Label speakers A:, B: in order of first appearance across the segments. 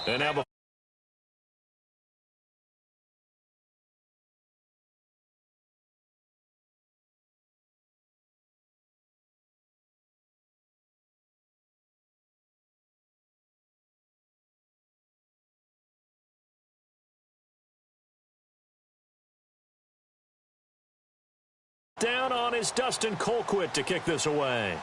A: And now down on is Dustin Colquitt to kick this away.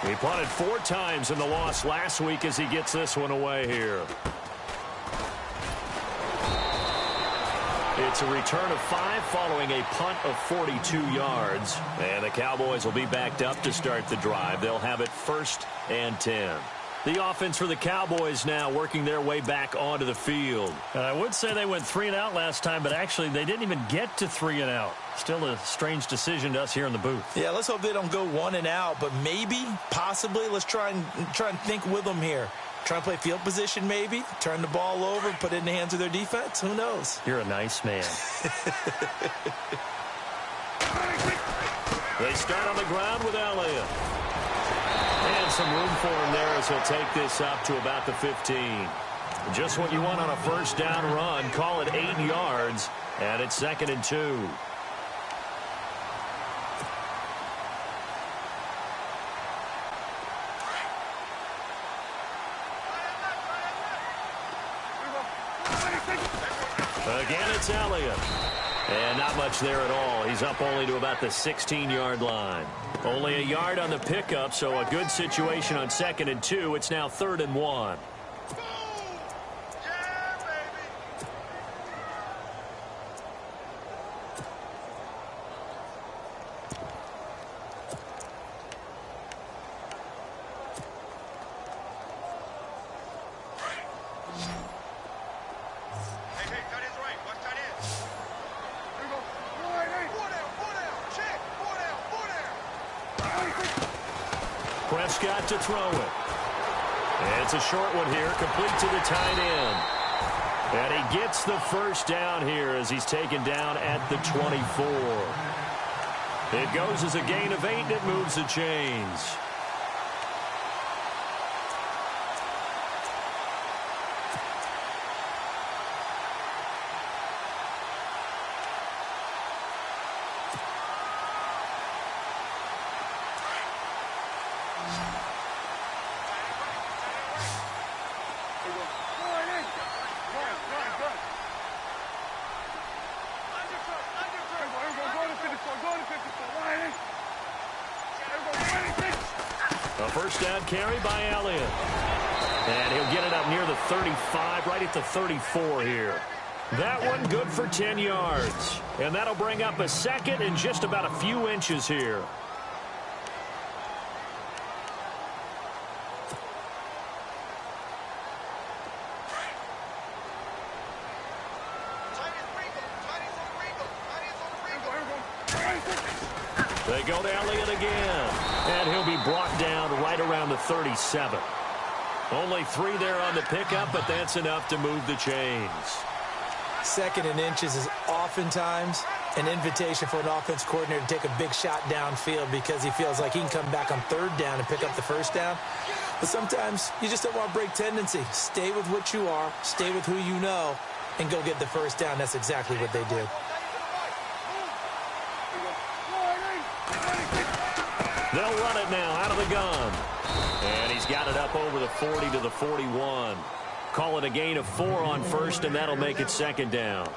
A: He punted 4 times in the loss last week as he gets this one away here. It's a return of 5 following a punt of 42 yards. And the Cowboys will be backed up to start the drive. They'll have it 1st and 10. The offense for the Cowboys now working their way back onto the field.
B: I would say they went 3 and out last time, but actually they didn't even get to 3 and out. Still a strange decision to us here in the booth.
C: Yeah, let's hope they don't go 1 and out, but maybe, possibly, let's try and think with them here. Try and play field position maybe, turn the ball over, put it in the hands of their defense. Who knows?
B: You're a nice man.
A: They start on the ground with Elliott. And some room for him there as he'll take this up to about the 15. Just what you want on a 1st down run. Call it 8 yards, and it's 2nd and 2. Again, it's Elliott. And not much there at all. He's up only to about the 16-yard line. Only a yard on the pickup, so a good situation on 2nd and 2. It's now 3rd and 1. Prescott to throw it. And it's a short one here, complete to the tight end. And he gets the 1st down here as he's taken down at the 24. It goes as a gain of 8, and it moves the chains. A 1st down carry by Elliott. And he'll get it up near the 35, right at the 34 here. That one good for 10 yards. And that'll bring up a 2nd and just about a few inches here. They go to Elliott again. And he'll be brought down right around the 37. Only 3 there on the pickup, but that's enough to move the chains.
C: 2nd and inches is oftentimes an invitation for an offense coordinator to take a big shot downfield because he feels like he can come back on 3rd down and pick up the 1st down. But sometimes you just don't want to break tendency. Stay with what you are, stay with who you know, and go get the 1st down. That's exactly what they do.
A: They'll run it now out of the gun. And he's got it up over the 40 to the 41. Call it a gain of 4 on 1st, and that'll make it 2nd down.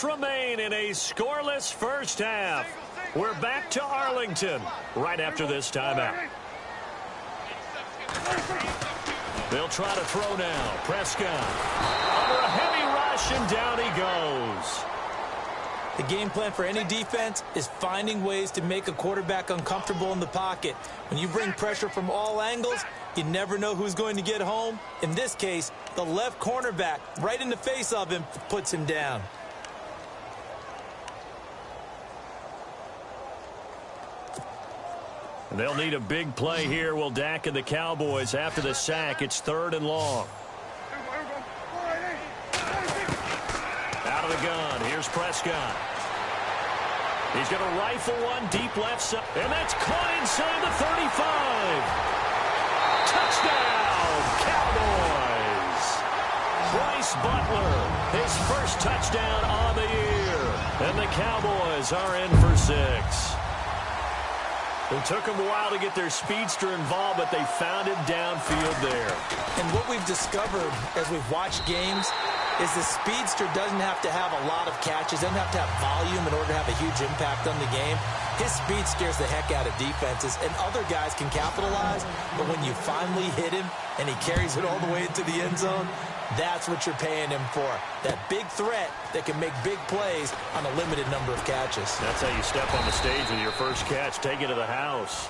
A: Remain in a scoreless 1st half. We're back to Arlington right after this timeout. They'll try to throw now. Prescott under a heavy rush, and down he goes.
C: The game plan for any defense is finding ways to make a quarterback uncomfortable in the pocket. When you bring pressure from all angles, you never know who's going to get home. In this case, the left cornerback right in the face of him puts him down.
B: They'll need a big play here. Will Dak and the Cowboys after the sack. It's 3rd and long. Out of the gun. Here's Prescott. He's going to rifle one deep left side. And that's caught inside the 35. Touchdown, Cowboys. Bryce Butler, his first touchdown on the year. And the Cowboys are in for 6. It took them a while to get their speedster involved, but they found him downfield there.
C: And what we've discovered as we've watched games is the speedster doesn't have to have a lot of catches, doesn't have to have volume in order to have a huge impact on the game. His speed scares the heck out of defenses, and other guys can capitalize, but when you finally hit him and he carries it all the way into the end zone, that's what you're paying him for. That big threat that can make big plays on a limited number of catches.
B: That's how you step on the stage with your first catch. Take it to the house.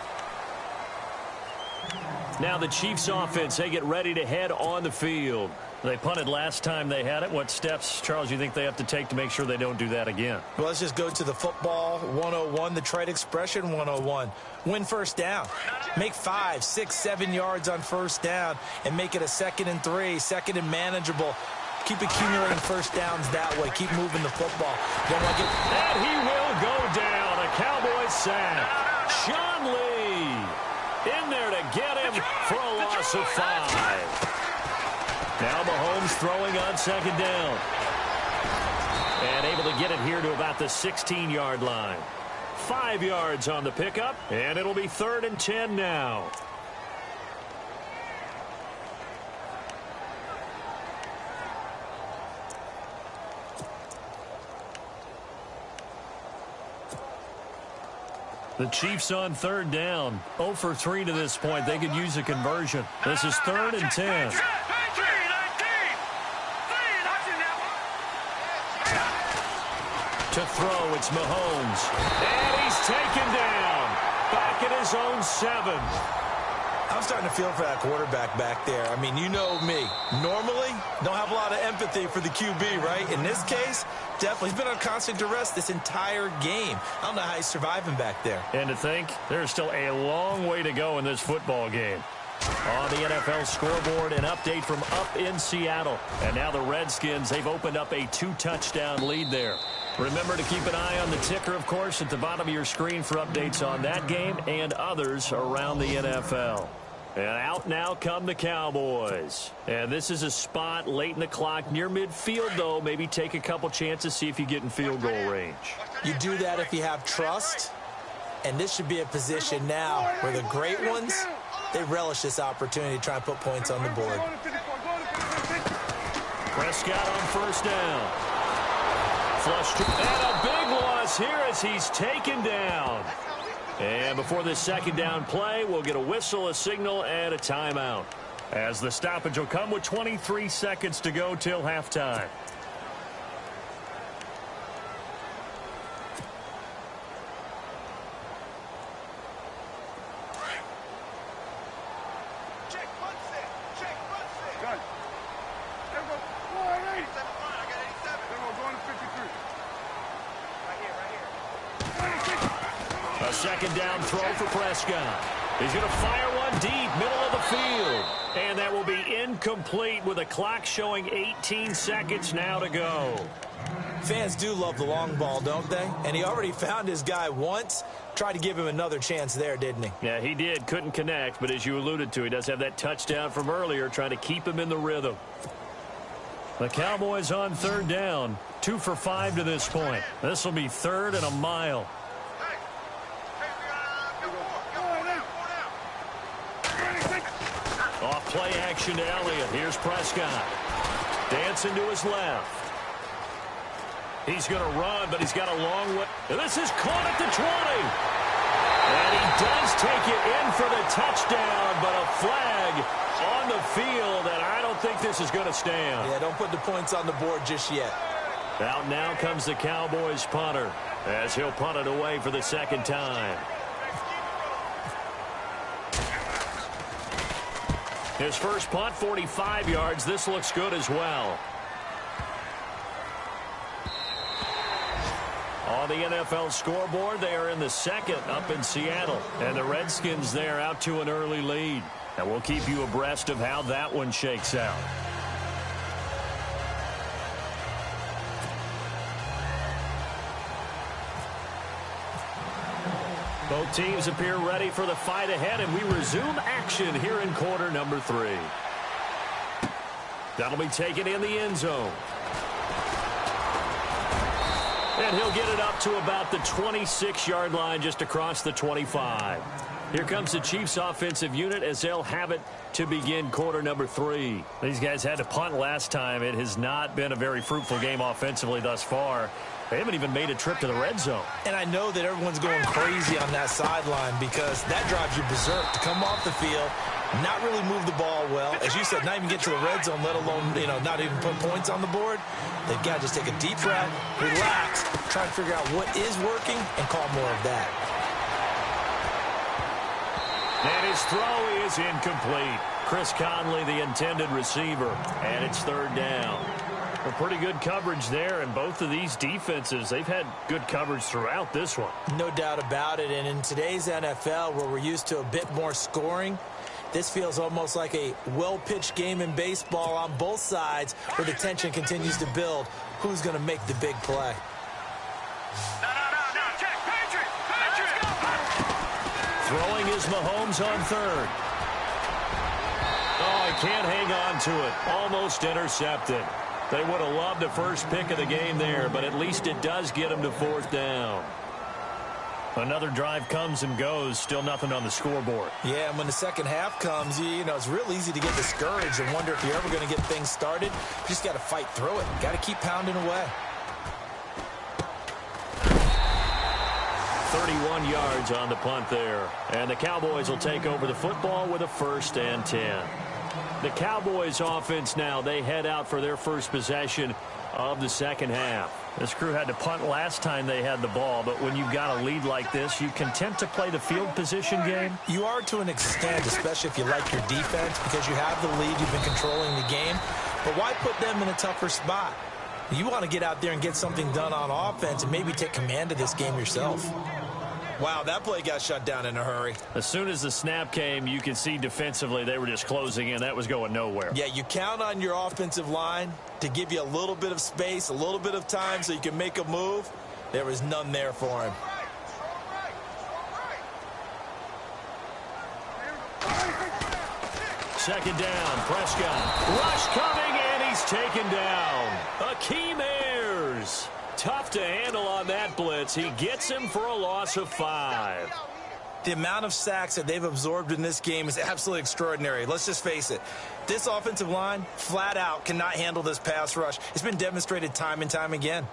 B: Now the Chiefs offense, they get ready to head on the field. They punted last time they had it. What steps, Charles, you think they have to take to make sure they don't do that again?
C: Well, let's just go to the football 101, the trade expression 101. Win first down. Make 5, 6, 7 yards on first down and make it a 2nd and 3, 2nd and manageable. Keep accumulating first downs that way. Keep moving the football. Don't want to get...
B: And he will go down. A Cowboys sack. Sean Lee in there to get him for a loss of 5. Now Mahomes throwing on 2nd down. And able to get it here to about the 16-yard line. 5 yards on the pickup, and it'll be 3rd and 10 now. The Chiefs on 3rd down. 0 for 3 to this point. They could use a conversion. This is 3rd and 10. To throw, it's Mahomes. And he's taken down. Back at his own 7.
C: I'm starting to feel for that quarterback back there. I mean, you know me. Normally, don't have a lot of empathy for the QB, right? In this case, definitely. He's been on constant duress this entire game. I don't know how he's surviving back there.
B: And to think, there's still a long way to go in this football game. On the NFL scoreboard, an update from up in Seattle. And now the Redskins, they've opened up a 2-touchdown lead there. Remember to keep an eye on the ticker, of course, at the bottom of your screen for updates on that game and others around the NFL. And out now come the Cowboys. And this is a spot late in the clock near midfield, though. Maybe take a couple chances, see if you get in field goal range.
C: You do that if you have trust. And this should be a position now where the great ones, they relish this opportunity to try and put points on the board.
B: Prescott on 1st down. Flush to, and a big loss here as he's taken down. And before this 2nd down play, we'll get a whistle, a signal, and a timeout. As the stoppage will come with 23 seconds to go till halftime. A 2nd down throw for Prescott. He's going to fire one deep, middle of the field. And that will be incomplete with a clock showing 18 seconds now to go.
C: Fans do love the long ball, don't they? And he already found his guy once. Tried to give him another chance there, didn't he?
B: Yeah, he did. Couldn't connect, but as you alluded to, he does have that touchdown from earlier, trying to keep him in the rhythm. The Cowboys on 3rd down. 2 for 5 to this point. This will be 3rd and a mile. Off play action to Elliott. Here's Prescott. Dancing to his left. He's going to run, but he's got a long way. This is caught at the 20. And he does take it in for the touchdown, but a flag on the field, and I don't think this is going to stand.
C: Yeah, don't put the points on the board just yet.
B: Out now comes the Cowboys punter, as he'll punt it away for the 2nd time. His first punt, 45 yards. This looks good as well. On the NFL scoreboard, they are in the second up in Seattle. And the Redskins there out to an early lead. And we'll keep you abreast of how that one shakes out. Both teams appear ready for the fight ahead, and we resume action here in quarter number 3. That'll be taken in the end zone. And he'll get it up to about the 26-yard line, just across the 25. Here comes the Chiefs offensive unit as they'll have it to begin quarter number 3. These guys had to punt last time. It has not been a very fruitful game offensively thus far. They haven't even made a trip to the red zone. And I know that everyone's going crazy on that sideline because that drives you berserk to come off the field, not really move the ball well. As you said, not even get to the red zone, let alone, not even put points on the board. They've got to just take a deep breath, relax, try to figure out what is working, and call more of that. And his throw is incomplete. Chris Conley, the intended receiver, and it's third down. Well, pretty good coverage there, and both of these defenses, they've had good coverage throughout this one. No doubt about it, and in today's NFL, where we're used to a bit more scoring, this feels almost like a well-pitched game in baseball on both sides where the tension continues to build. Who's going to make the big play? Throwing is Mahomes on third. Oh, he can't hang on to it. Almost intercepted. They would have loved the first pick of the game there, but at least it does get them to fourth down. Another drive comes and goes, still nothing on the scoreboard. Yeah, and when the second half comes, it's real easy to get discouraged and wonder if you're ever going to get things started. You just got to fight through it. Got to keep pounding away. 31 yards on the punt there. And the Cowboys will take over the football with a 1st and 10. The Cowboys offense now, they head out for their first possession of the second half. This crew had to punt last time they had the ball, but when you've got a lead like this, you content to play the field position game? You are to an extent, especially if you like your defense, because you have the lead, you've been controlling the game. But why put them in a tougher spot? You want to get out there and get something done on offense and maybe take command of this game yourself. Wow, that play got shut down in a hurry. As soon as the snap came, you could see defensively they were just closing in. That was going nowhere. Yeah, you count on your offensive line to give you a little bit of space, a little bit of time so you can make a move. There was none there for him. Second down, Prescott. Rush coming, and he's taken down. Akeem Ayers. Tough to handle on that blitz. He gets him for a loss of 5. The amount of sacks that they've absorbed in this game is absolutely extraordinary. Let's just face it. This offensive line, flat out, cannot handle this pass rush. It's been demonstrated time and time again.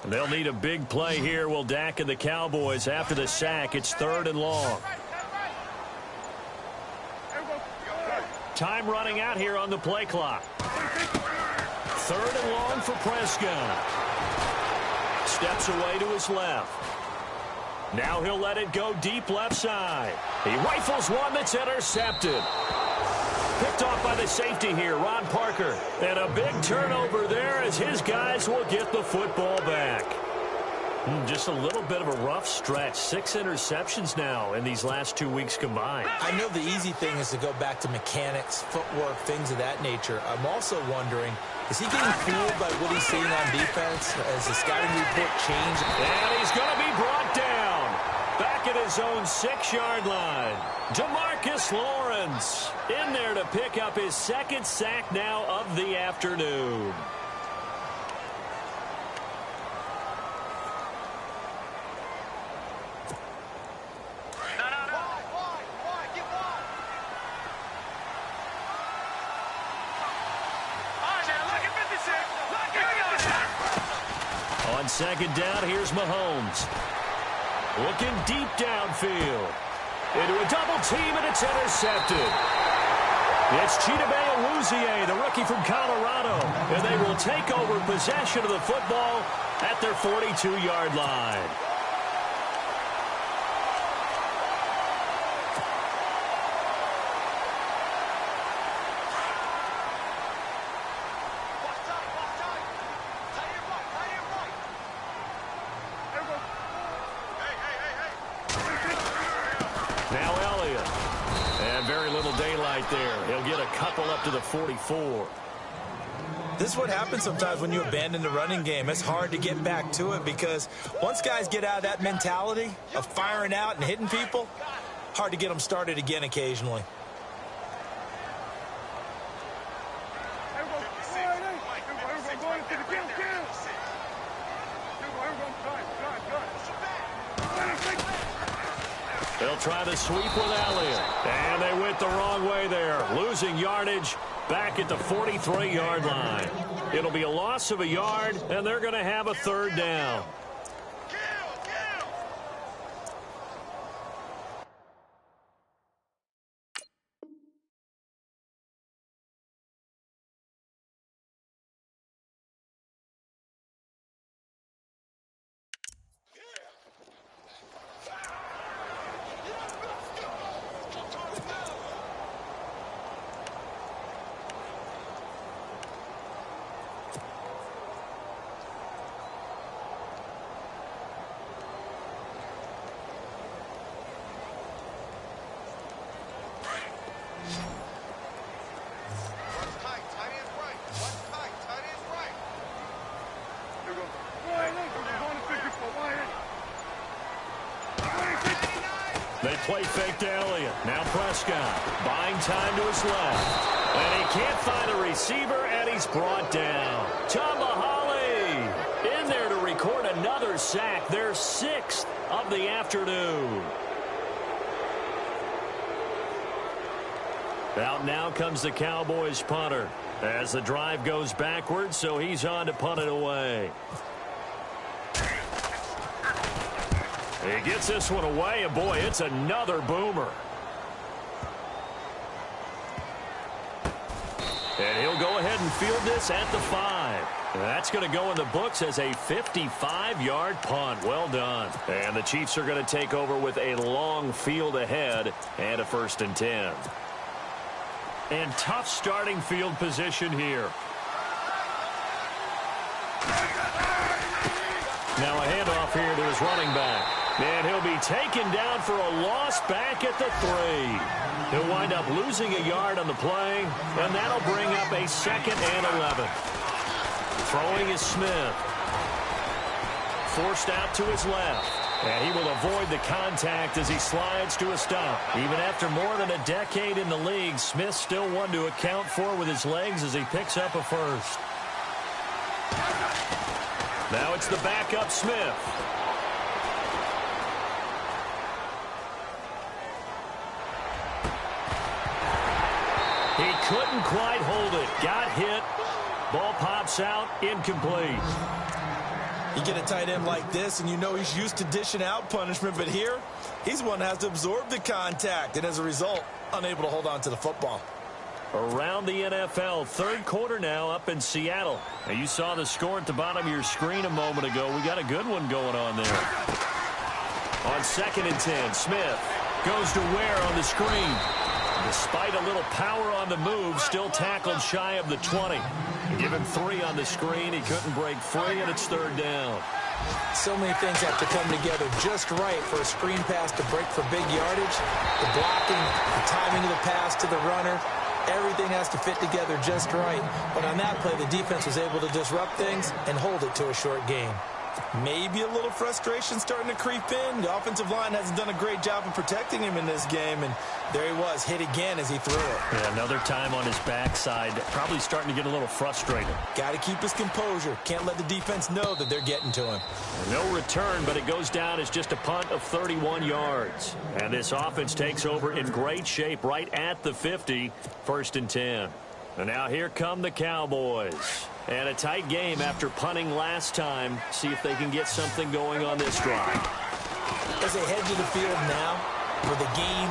B: They'll need a big play here, will Dak and the Cowboys. After the sack, it's 3rd and long. Time running out here on the play clock. 3rd and long for Prescott. Steps away to his left. Now he'll let it go deep left side. He rifles one that's intercepted. Picked off by the safety here, Ron Parker. And a big turnover there as his guys will get the football back. Just a little bit of a rough stretch. 6 interceptions now in these last 2 weeks combined. I know the easy thing is to go back to mechanics, footwork, things of that nature. I'm also wondering, is he getting fooled by what he's seeing on defense? Has the scouting report changed? And he's going to be brought down. Back at his own 6-yard line. DeMarcus Lawrence in there to pick up his 2nd sack now of the afternoon. On 2nd down, here's Mahomes. Looking deep downfield. Into a double team, and it's intercepted. It's Chidobe Awuzie, the rookie from Colorado. And they will take over possession of the football at their 42-yard line.
A: Now Elliott. And very little daylight there. He'll get a couple up to the 44.
C: This is what happens sometimes when you abandon the running game. It's hard to get back to it because once guys get out of that mentality of firing out and hitting people, hard to get them started again occasionally.
A: They'll try to sweep with Elliott. And they went the wrong way there. Losing yardage back at the 43-yard line. It'll be a loss of a yard, and they're going to have a third down. They play fake to Elliott. Now Prescott buying time to his left. And he can't find a receiver, and he's brought down. Holly in there to record another sack. Their 6th of the afternoon. Out now comes the Cowboys punter as the drive goes backwards, so he's on to punt it away. He gets this one away, and boy, it's another boomer. And he'll go ahead and field this at the 5. That's going to go in the books as a 55-yard punt. Well done. And the Chiefs are going to take over with a long field ahead and a 1st and 10. And tough starting field position here. Now a handoff here to his running back. And he'll be taken down for a loss back at the 3. He'll wind up losing a yard on the play, and that'll bring up a 2nd and 11. Throwing is Smith. Forced out to his left. And he will avoid the contact as he slides to a stop. Even after more than a decade in the league, Smith still one to account for with his legs as he picks up a 1st. Now it's the backup Smith. He couldn't quite hold it. Got hit. Ball pops out. Incomplete.
C: You get a tight end like this, and you know he's used to dishing out punishment, but here, he's one that has to absorb the contact, and as a result, unable to hold on to the football.
A: Around the NFL, 3rd quarter now up in Seattle. Now you saw the score at the bottom of your screen a moment ago. We got a good one going on there. On 2nd and 10, Smith goes to Ware on the screen. Despite a little power on the move, still tackled shy of the 20. Give him 3 on the screen. He couldn't break free, and it's 3rd down.
C: So many things have to come together just right for a screen pass to break for big yardage. The blocking, the timing of the pass to the runner, everything has to fit together just right. But on that play, the defense was able to disrupt things and hold it to a short gain. Maybe a little frustration starting to creep in. The offensive line hasn't done a great job of protecting him in this game, and there he was, hit again as he threw it.
A: Yeah, another time on his backside, probably starting to get a little frustrated.
C: Got to keep his composure. Can't let the defense know that they're getting to him.
A: No return, but it goes down as just a punt of 31 yards. And this offense takes over in great shape right at the 50, 1st and 10. And now here come the Cowboys. And a tight game after punting last time. See if they can get something going on this drive.
C: As they head to the field now, with the game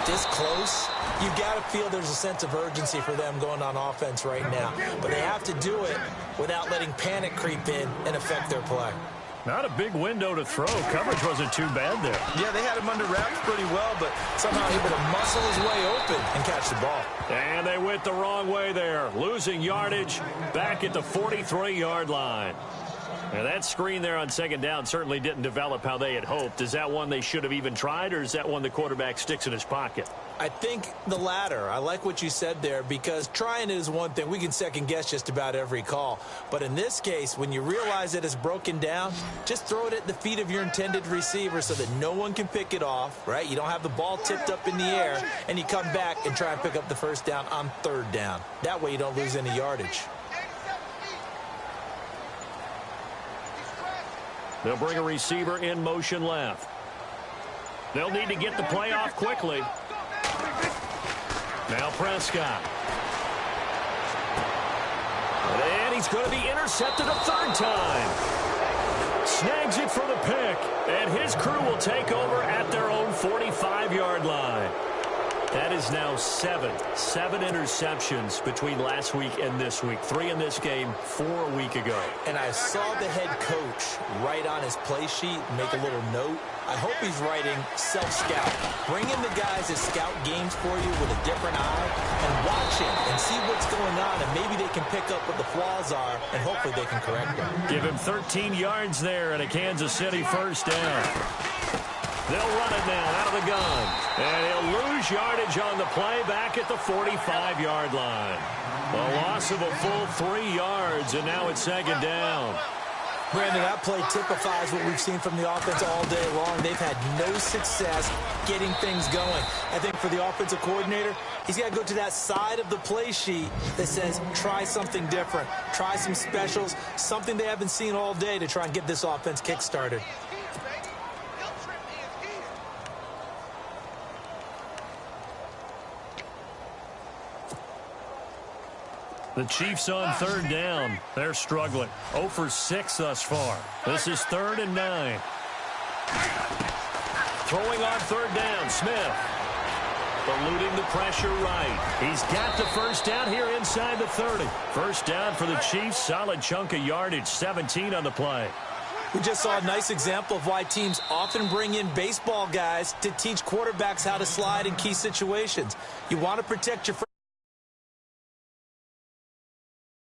C: this close, you've got to feel there's a sense of urgency for them going on offense right now. But they have to do it without letting panic creep in and affect their play.
A: Not a big window to throw. Coverage wasn't too bad there.
C: Yeah, they had him under wraps pretty well, but somehow able to muscle his way open and catch the ball.
A: And they went the wrong way there. Losing yardage back at the 43-yard line.
B: And that screen there on second down certainly didn't develop how they had hoped. Is that one they should have even tried, or is that one the quarterback sticks in his pocket?
C: I think the latter. I like what you said there, because trying is one thing. We can second guess just about every call. But in this case, when you realize that it's broken down, just throw it at the feet of your intended receiver so that no one can pick it off, right? You don't have the ball tipped up in the air, and you come back and try and pick up the first down on third down. That way you don't lose any yardage.
B: They'll bring a receiver in motion left. They'll need to get the play off quickly. Now Prescott. And he's going to be intercepted a third time. Snags it for the pick. And his crew will take over at their own 45-yard line. That is now seven interceptions between last week and this week. 3 in this game, 4 a week ago.
C: And I saw the head coach write on his play sheet, make a little note. I hope he's writing self-scout. Bring in the guys that scout games for you with a different eye and watch him and see what's going on, and maybe they can pick up what the flaws are, and hopefully they can correct them.
B: Give him 13 yards there and a Kansas City first down. They'll run it now out of the gun. And he'll lose yardage on the play back at the 45-yard line. A loss of a full 3 yards, and now it's second down.
C: Brandon, that play typifies what we've seen from the offense all day long. They've had no success getting things going. I think for the offensive coordinator, he's got to go to that side of the play sheet that says, try something different. Try some specials, something they haven't seen all day to try and get this offense kick-started.
B: The Chiefs on third down. They're struggling. 0 for 6 thus far. This is 3rd and 9. Throwing on third down, Smith. Eluding the pressure right. He's got the first down here inside the 30. First down for the Chiefs. Solid chunk of yardage. 17 on the play.
C: We just saw a nice example of why teams often bring in baseball guys to teach quarterbacks how to slide in key situations. You want to protect your